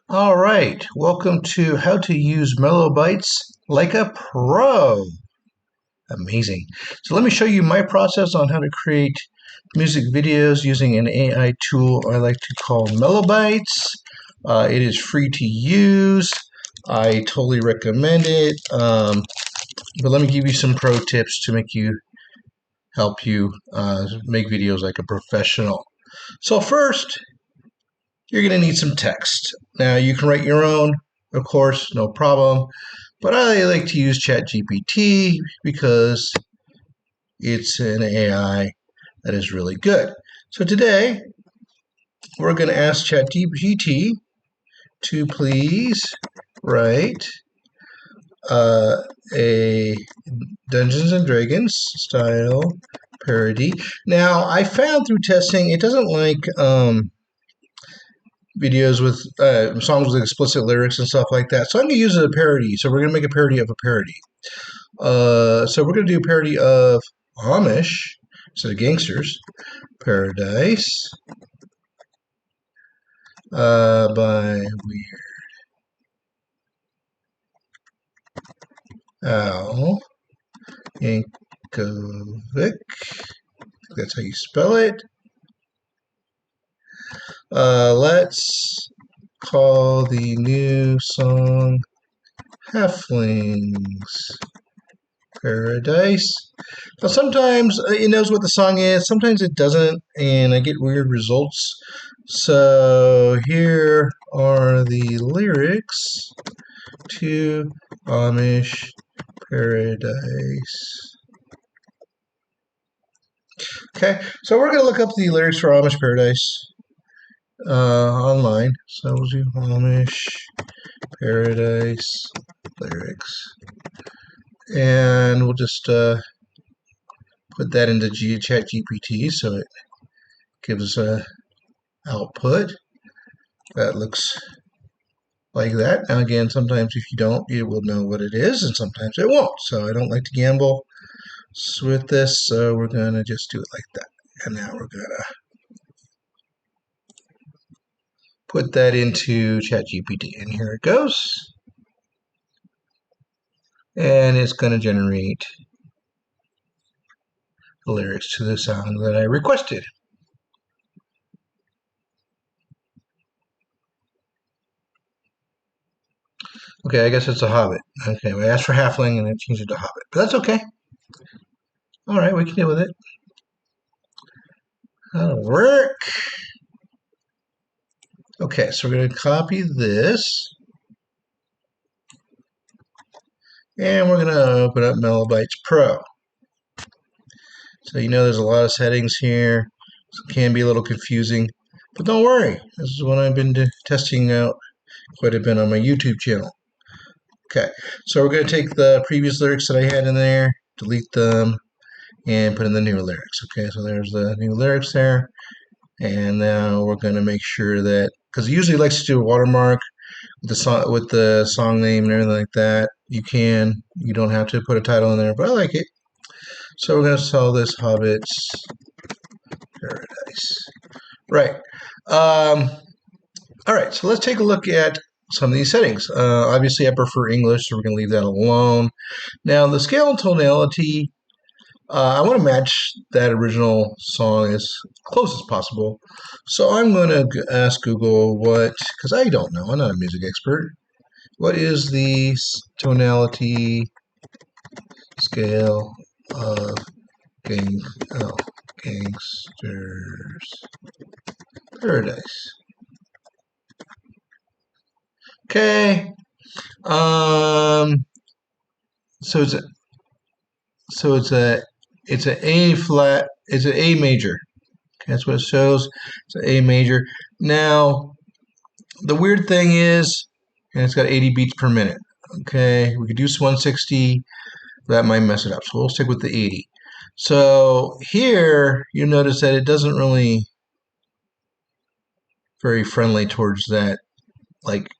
All right, welcome to how to use Melobytes like a pro. Amazing. So let me show you my process on how to create music videos using an AI tool I like to call Melobytes. It is free to use. I totally recommend it. But let me give you some pro tips to help you make videos like a professional. So first, you're going to need some text. Now, you can write your own, of course, no problem. But I like to use ChatGPT because it's an AI that is really good. So today, we're going to ask ChatGPT to please write a Dungeons and Dragons style parody. Now, I found through testing it doesn't like videos with songs with explicit lyrics and stuff like that. So I'm going to use it as a parody. So we're going to make a parody of a parody. So we're going to do a parody of Amish instead of gangsters. Paradise by Weird Al Yankovic. That's how you spell it. Let's call the new song Halflings Paradise. Now, sometimes it knows what the song is, sometimes it doesn't, and I get weird results. So, here are the lyrics to Amish Paradise. Okay, so we're going to look up the lyrics for Amish Paradise online. So we'll do Amish Paradise lyrics. And we'll just put that into ChatGPT so it gives a output that looks like that. Now again, sometimes if you don't, it will know what it is, and sometimes it won't. So I don't like to gamble with this, so we're going to just do it like that. And now we're going to put that into ChatGPT, and here it goes. And it's going to generate the lyrics to the song that I requested. Okay, I guess it's a Hobbit. Okay, we asked for Halfling and it changed it to Hobbit, but that's okay. All right, we can deal with it. That'll work. Okay, so we're going to copy this. And we're going to open up Melobytes Pro. So you know there's a lot of settings here. So it can be a little confusing. But don't worry. This is what I've been testing out quite a bit on my YouTube channel. Okay, so we're going to take the previous lyrics that I had in there, delete them, and put in the new lyrics. Okay, so there's the new lyrics there. And now we're going to make sure that, because it usually likes to do a watermark with the song name and everything like that. You don't have to put a title in there, but I like it. So we're going to sell this Hobbit's Paradise. Right. All right, so let's take a look at some of these settings. Obviously, I prefer English, so we're going to leave that alone. Now, the scale and tonality, I want to match that original song as close as possible. So I'm going to ask Google because I don't know, I'm not a music expert. What is the tonality scale of Gangster's Paradise? Okay. So it's an A flat. It's an A major. Okay, that's what it shows. It's an A major. Now, the weird thing is, and it's got 80 beats per minute. Okay, we could do 160. That might mess it up. So we'll stick with the 80. So here, you notice that it doesn't really very friendly towards that, like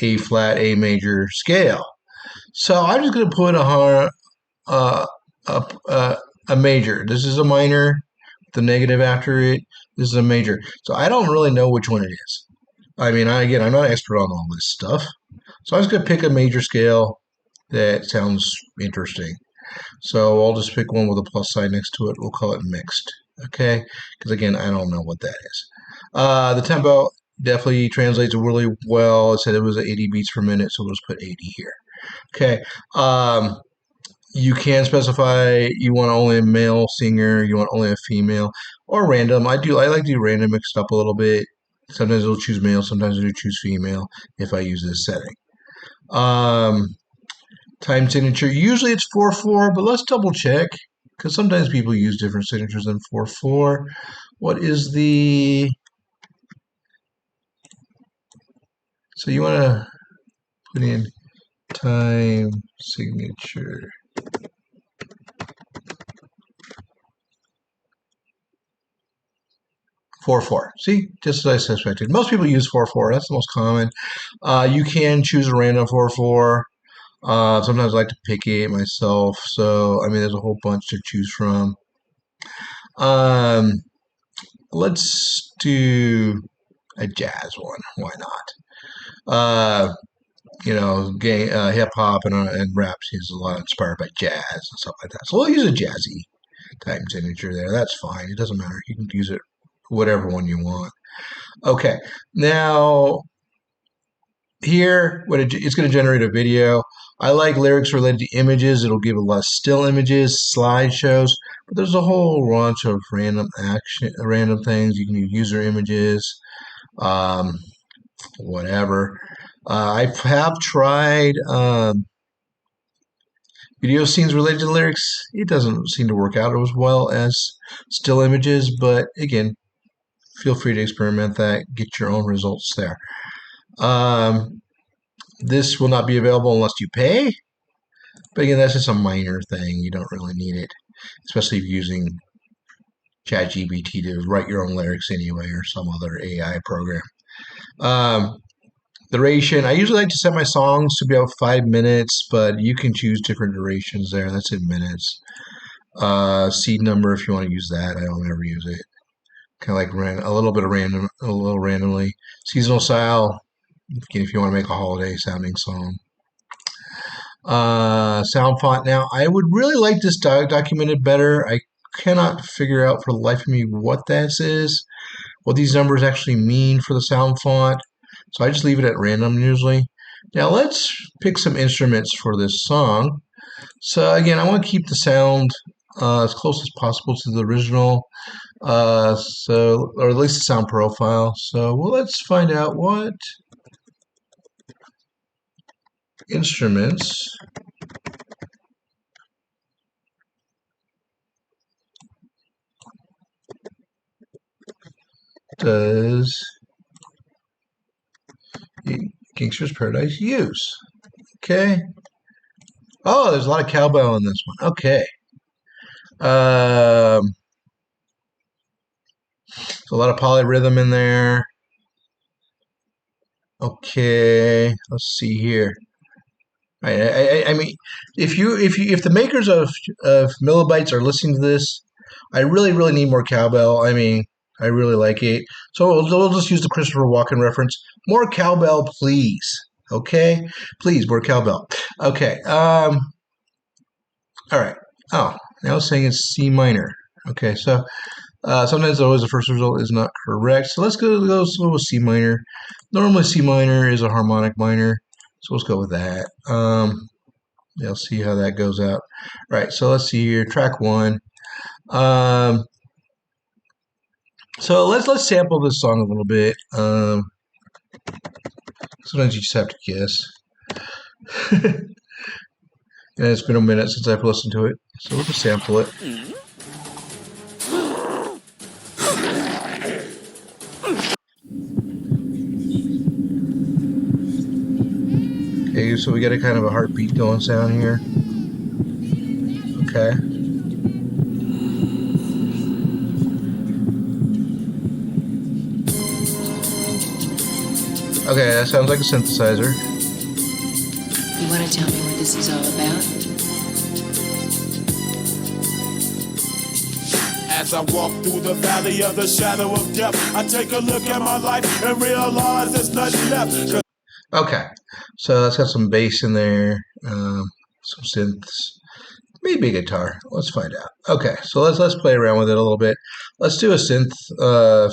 A flat, A major scale. So I'm just going to put a major. This is a minor, the negative after it. This is a major. So I don't really know which one it is. I mean, again, I'm not an expert on all this stuff. So I'm just going to pick a major scale that sounds interesting. So I'll just pick one with a plus sign next to it. We'll call it mixed. Okay? Because again, I don't know what that is. The tempo definitely translates really well. It said it was 80 beats per minute, so we'll just put 80 here. Okay. You can specify you want only a male singer, you want only a female, or random. I like to do random mixed up a little bit. Sometimes it'll choose male, sometimes it'll choose female if I use this setting. Time signature, usually it's 4/4, but let's double check because sometimes people use different signatures than 4/4. What is the... So you want to put in time signature. Four four. See, just as I suspected. Most people use 4/4. That's the most common. You can choose a random 4/4. Sometimes I like to pick it myself. So I mean, there's a whole bunch to choose from. Let's do a jazz one. Why not? Hip hop and rap is a lot inspired by jazz and stuff like that. So we'll use a jazzy time signature there. That's fine. It doesn't matter. You can use it whatever one you want. Okay, now here, it's going to generate a video. I like lyrics related to images. It'll give a lot of still images, slideshows, but there's a whole bunch of random things. You can use user images, whatever. I have tried video scenes related to lyrics. It doesn't seem to work out as well as still images, but again, feel free to experiment that, get your own results there. This will not be available unless you pay, but again, that's just a minor thing. You don't really need it, especially if you're using ChatGPT to write your own lyrics anyway, or some other AI program. Duration, I usually like to set my songs to be about 5 minutes, but you can choose different durations there. That's in minutes. Seed number, if you want to use that. I don't ever use it. Kind of like a little randomly. Seasonal style, if you want to make a holiday sounding song. Sound font. Now, I would really like this documented better. I cannot figure out for the life of me what this is, what these numbers actually mean for the sound font. So I just leave it at random usually. Now let's pick some instruments for this song. So again, I want to keep the sound as close as possible to the original, or at least the sound profile. So let's find out what instruments does Gangster's Paradise use? Okay. Oh, there's a lot of cowbell in this one. Okay. There's a lot of polyrhythm in there. Okay, let's see here. I mean, if the makers of Melobytes are listening to this, I really need more cowbell. I mean, I really like it. So we'll just use the Christopher Walken reference. More cowbell, please. Okay, please, more cowbell. Okay. All right. Oh, now it's saying it's C minor. Okay, so sometimes always the first result is not correct. So let's go with C minor. Normally C minor is a harmonic minor, so let's go with that. You'll see how that goes out. All right, so let's see here. Track 1. So let's sample this song a little bit. Sometimes you just have to guess. And it's been a minute since I've listened to it, so we'll just sample it. Okay, so we got a kind of a heartbeat going sound here. Okay. Okay, that sounds like a synthesizer. You want to tell me what this is all about? As I walk through the valley of the shadow of death, I take a look at my life and realize there's nothing left. Okay, so let's got some bass in there, some synths, maybe a guitar. Let's find out. Okay, so let's play around with it a little bit. Let's do a synth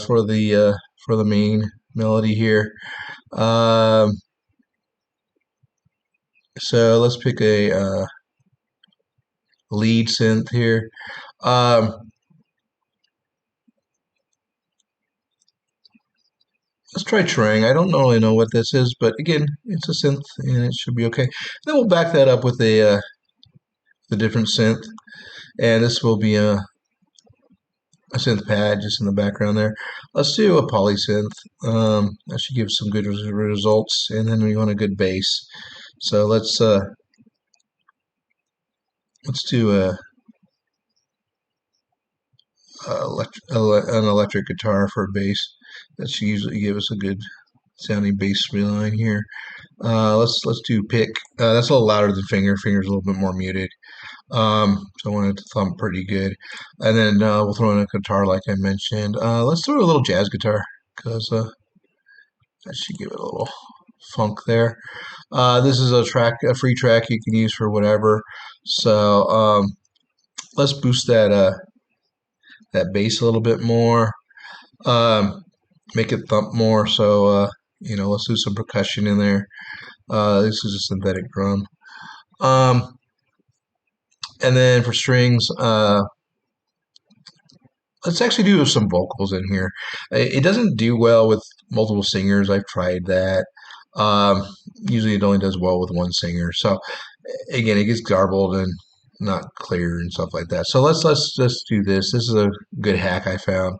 for the main melody here. So let's pick a lead synth here. Let's try Trang. I don't really know what this is, but again, it's a synth and it should be okay. Then we'll back that up with a the different synth, and this will be a synth pad just in the background there. Let's do a polysynth. That should give some good results, and then we want a good bass. So let's do an electric guitar for a bass. That should usually give us a good sounding bass line here. Let's do pick. That's a little louder than finger. Finger's a little bit more muted. So I want it to thump pretty good. And then we'll throw in a guitar like I mentioned. Let's throw a little jazz guitar because that should give it a little funk there. This is a free track you can use for whatever. So let's boost that bass a little bit more. Make it thump more. So let's do some percussion in there. This is a synthetic drum. And then for strings, let's actually do some vocals in here. It doesn't do well with multiple singers. I've tried that. Usually it only does well with one singer. So again, it gets garbled and not clear and stuff like that. So let's just do this. This is a good hack I found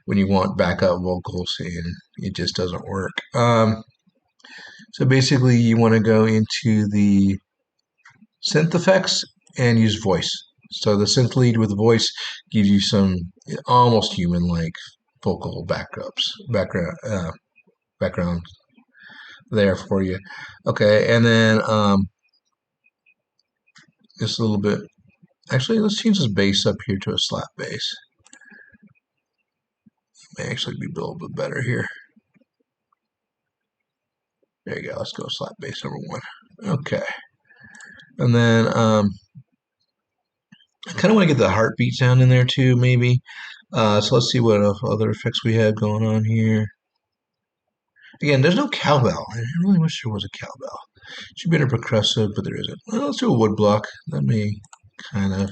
when you want backup vocals and it just doesn't work. So basically you want to go into the synth effects and use voice. So the synth lead with voice gives you some almost human-like vocal background there for you. Okay, and then just a little bit. Actually, let's change this bass up here to a slap bass. May actually be a little bit better here. There you go. Let's go slap bass number 1. Okay, and then I kind of want to get the heartbeat sound in there too, maybe. So let's see what other effects we have going on here. Again, there's no cowbell. I really wish there was a cowbell. Should be in a percussive, but there isn't. Well, let's do a wood block. That may kind of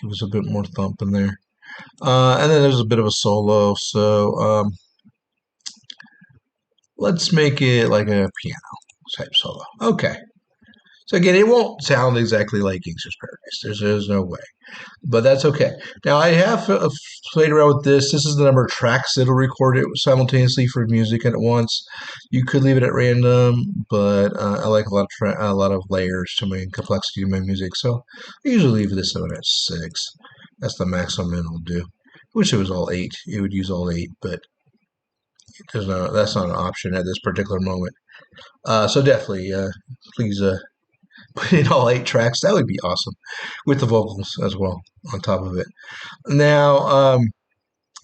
give us a bit more thump in there. And then there's a bit of a solo. So let's make it like a piano type solo. Okay. So again, it won't sound exactly like Gangster's Paradise. There's no way. But that's okay. Now, I have played around with this. This is the number of tracks it'll record it simultaneously for music at once. You could leave it at random, but I like a lot of layers to my complexity of my music. So I usually leave this one at 6. That's the maximum it'll do. I wish it was all 8. It would use all 8, but that's not an option at this particular moment. So definitely, please put in all 8 tracks. That would be awesome, with the vocals as well on top of it. Now,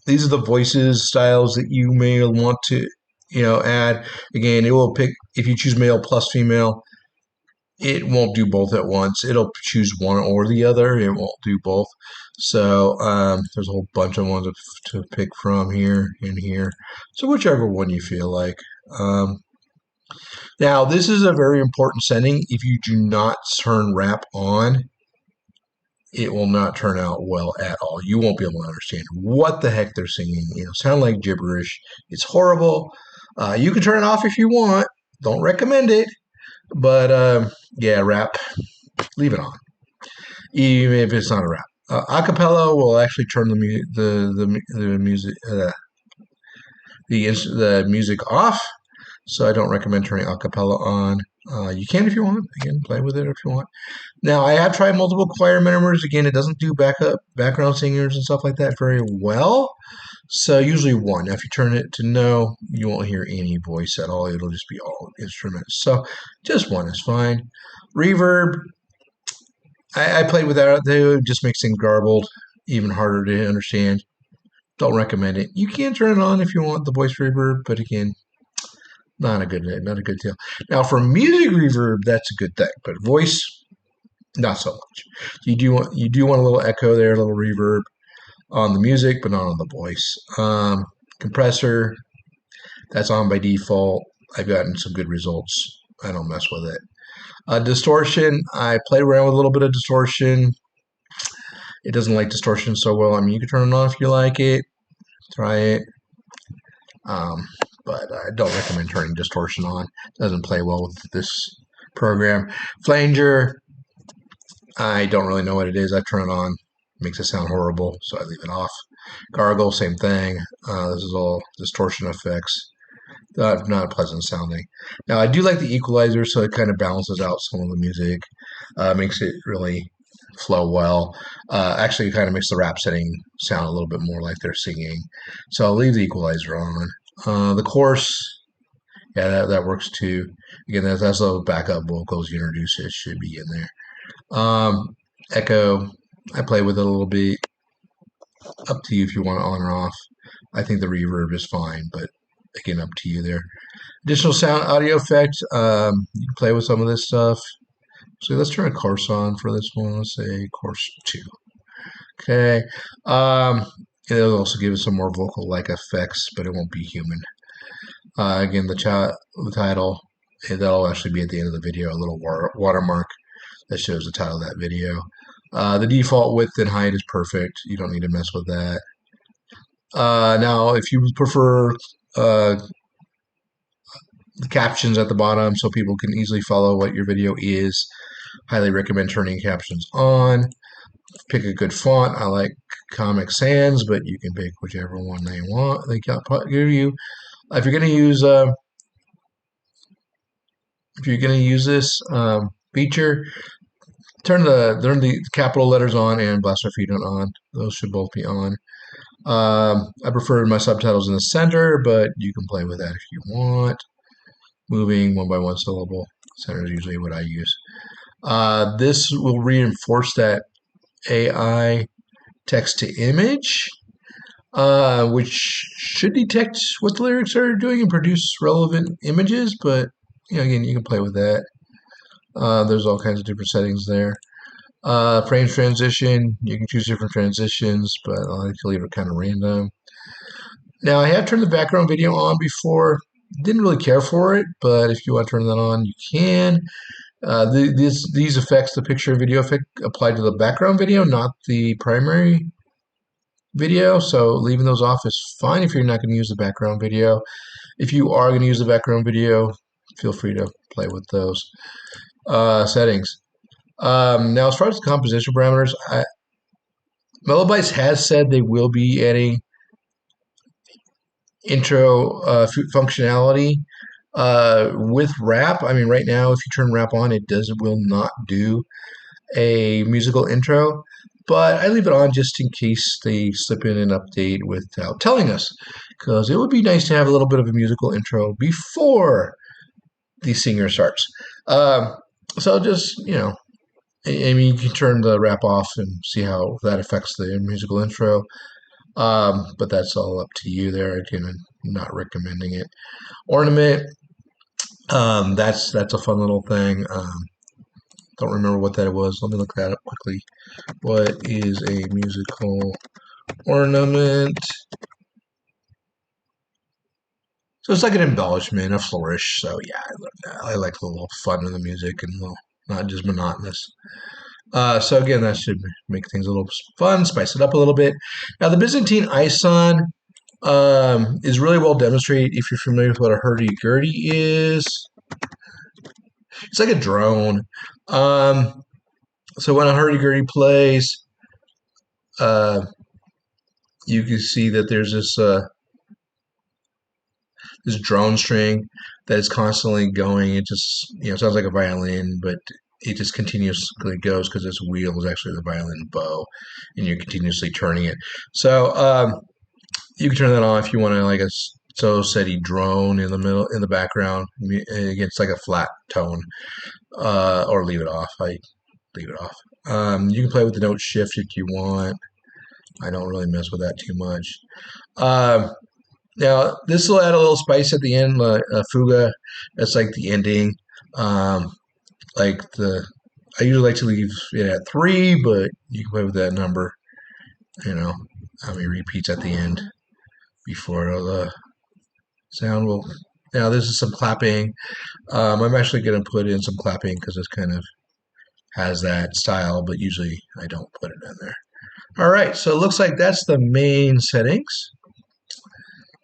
these are the voices styles that you may want to, add. Again, it will pick if you choose male plus female. It won't do both at once. It'll choose one or the other. It won't do both. So there's a whole bunch of ones to pick from here and here. So whichever one you feel like. Now, this is a very important setting. If you do not turn rap on, it will not turn out well at all. You won't be able to understand what the heck they're singing. Sound like gibberish. It's horrible. You can turn it off if you want. Don't recommend it. But yeah, rap, leave it on, even if it's not a rap. Acapella will actually turn the music off. So I don't recommend turning acapella on. You can if you want. Again, play with it if you want. Now, I have tried multiple choir members. Again, it doesn't do background singers and stuff like that very well. So usually one. Now, if you turn it to no, you won't hear any voice at all. It'll just be all instruments. So just one is fine. Reverb, I played with that. It just makes things garbled. even harder to understand. Don't recommend it. You can turn it on if you want the voice reverb, but again, not a good deal. Now for music reverb, that's a good thing, but voice, not so much. You do want a little echo there, a little reverb on the music, but not on the voice. Compressor, that's on by default. I've gotten some good results. I don't mess with it. Distortion, I play around with a little bit of distortion. It doesn't like distortion so well. I mean, you can turn it on if you like it. Try it. But I don't recommend turning distortion on. It doesn't play well with this program. Flanger, I don't really know what it is. I turn it on. It makes it sound horrible, so I leave it off. Gargle, same thing. This is all distortion effects. Not pleasant sounding. Now, I do like the equalizer, so it kind of balances out some of the music. Makes it really flow well. Actually, it kind of makes the rap setting sound a little bit more like they're singing. So I'll leave the equalizer on. The chorus, yeah, that works too. Again, that's the backup vocals you introduce. It should be in there. Echo, I play with it a little bit. Up to you if you want it on or off. I think the reverb is fine, but again, up to you there. Additional sound audio effects. You can play with some of this stuff. So let's turn a course on for this one. Let's say course 2. Okay. It'll also give us some more vocal-like effects, but it won't be human. Again, the title, that'll actually be at the end of the video, a little watermark that shows the title of that video. The default width and height is perfect. You don't need to mess with that. Now, if you prefer the captions at the bottom so people can easily follow what your video is, highly recommend turning captions on. Pick a good font. I like Comic Sans, but you can pick whichever one they want. They give you. If you're going to use this feature, turn the capital letters on and blaster feed on. Those should both be on. I prefer my subtitles in the center, but you can play with that if you want. Moving one by one syllable. Center is usually what I use. This will reinforce that AI text to image, which should detect what the lyrics are doing and produce relevant images, but again, you can play with that. There's all kinds of different settings there. Frame transition, you can choose different transitions, but I like to leave it kind of random. Now, I have turned the background video on before. Didn't really care for it, but if you want to turn that on, you can. These effects, the picture and video effect, apply to the background video, not the primary video. So leaving those off is fine if you're not going to use the background video. If you are going to use the background video, feel free to play with those settings. Now, as far as the composition parameters, Melobytes has said they will be adding intro functionality with rap. I mean, right now, if you turn rap on, it will not do a musical intro, but I leave it on just in case they slip in an update without telling us, because it would be nice to have a little bit of a musical intro before the singer starts. So just, I mean, you can turn the rap off and see how that affects the musical intro. But that's all up to you there. Again, I'm not recommending it. Ornament, that's a fun little thing. Don't remember what that was. Let me look that up quickly. What is a musical ornament? So it's like an embellishment, a flourish. So yeah, I like a little fun in the music and a little, not just monotonous. So again, that should make things a little fun, spice it up a little bit. Now, the Byzantine Ison is really well demonstrated if you're familiar with what a hurdy-gurdy is. It's like a drone. So when a hurdy-gurdy plays, you can see that there's this drone string that is constantly going. It just sounds like a violin, but it just continuously goes because this wheel is actually the violin bow, and you're continuously turning it. So you can turn that on if you want to, like a steady drone in the background. Again, it's like a flat tone, or leave it off. I leave it off. You can play with the note shift if you want. I don't really mess with that too much. Now, this will add a little spice at the end, fuga. That's like the ending. Like I usually like to leave it at 3, but you can play with that number. You know, how many repeats at the end before the sound will. Now, this is some clapping. I'm actually going to put in some clapping because it kind of has that style, but usually I don't put it in there. All right, so it looks like that's the main settings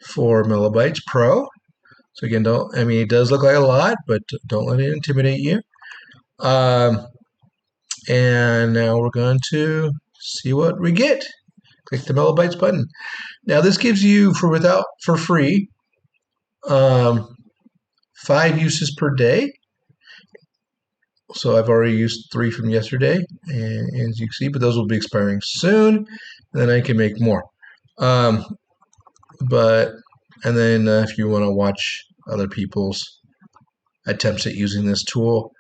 for Melobytes Pro. So again, it does look like a lot, but don't let it intimidate you. And now we're going to see what we get. Click the Melobytes button. Now this gives you for free 5 uses per day. So I've already used 3 from yesterday, and as you can see, but those will be expiring soon. And then I can make more. And then if you want to watch other people's attempts at using this tool,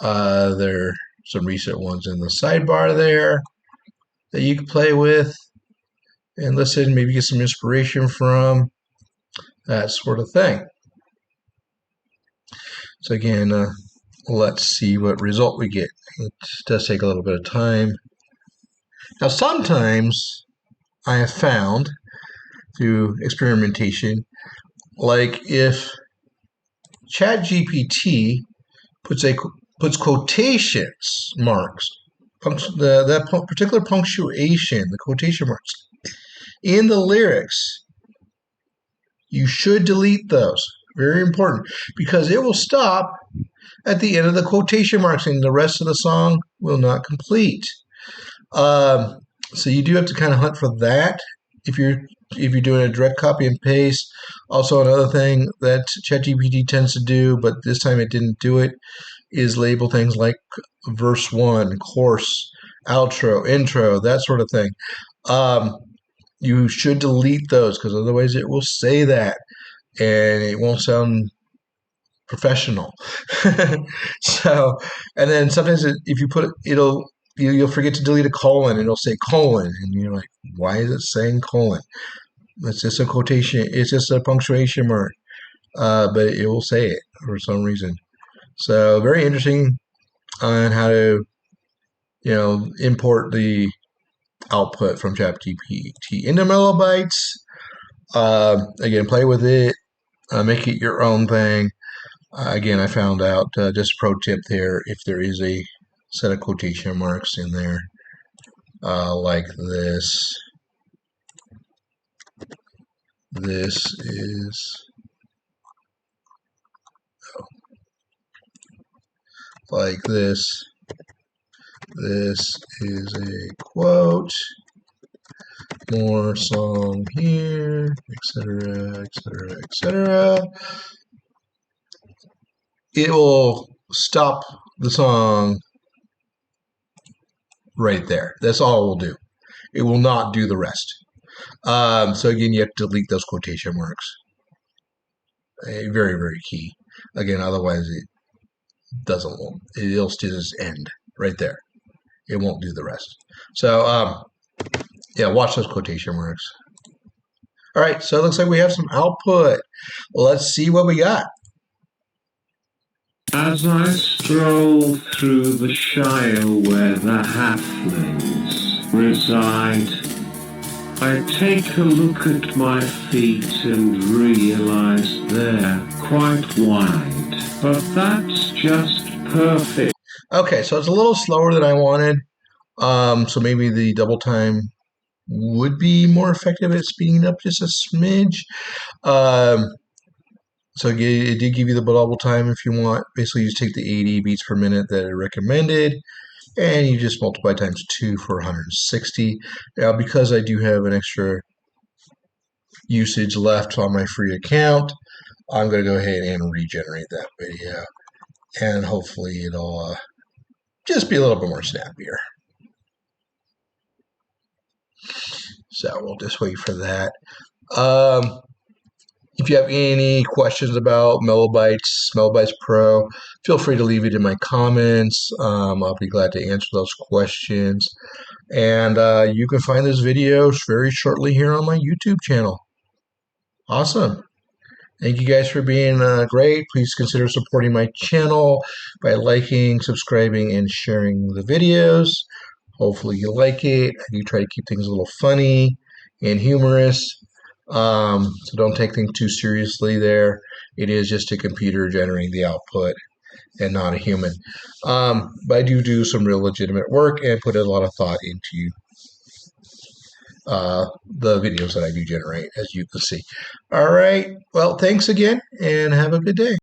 there are some recent ones in the sidebar there that you can play with and listen, maybe get some inspiration from, that sort of thing. So again, let's see what result we get. It does take a little bit of time. Now, sometimes I have found through experimentation, like if ChatGPT puts quotations marks, that particular punctuation, the quotation marks in the lyrics, you should delete those. Very important, because it will stop at the end of the quotation marks and the rest of the song will not complete. So you do have to kind of hunt for that if you're doing a direct copy and paste. Also, another thing that ChatGPT tends to do, but this time it didn't do it, is label things like verse 1, chorus, outro, intro, that sort of thing. You should delete those because otherwise it will say that and it won't sound professional. So, and then sometimes if you put it, you'll forget to delete a colon and it'll say colon, and you're like, why is it saying colon? It's just a quotation. It's just a punctuation mark, but it will say it for some reason. So very interesting on how to, import the output from ChatGPT into Melobytes. Again, play with it, make it your own thing. Again, I found out just a pro tip there, if there is a set of quotation marks in there, like this. This is like this. This is a quote. More song here, etc., etc., etc. It will stop the song right there. That's all it will do. It will not do the rest. So again, you have to delete those quotation marks. Very, very key. Again, otherwise it doesn't. It'll just end right there. It won't do the rest. So yeah, watch those quotation marks. All right, so it looks like we have some output. Let's see what we got. As I stroll through the shire where the halflings reside, I take a look at my feet and realize they're quite wide, but that's just perfect. Okay, so it's a little slower than I wanted. So maybe the double time would be more effective at speeding up just a smidge. So it did give you the double time if you want. Basically, you just take the 80 beats per minute that are recommended, and you just multiply times 2 for 160. Now, because I do have an extra usage left on my free account, I'm going to go ahead and regenerate that video, and hopefully it'll just be a little bit more snappier. So we'll just wait for that. If you have any questions about Melobytes Pro, feel free to leave it in my comments. I'll be glad to answer those questions. And you can find this video very shortly here on my YouTube channel. Awesome. Thank you guys for being great. Please consider supporting my channel by liking, subscribing, and sharing the videos. Hopefully you like it. I do try to keep things a little funny and humorous. So don't take things too seriously there. It is just a computer generating the output and not a human. But I do some real legitimate work and put a lot of thought into the videos that I do generate, as you can see. All right. Well, thanks again and have a good day.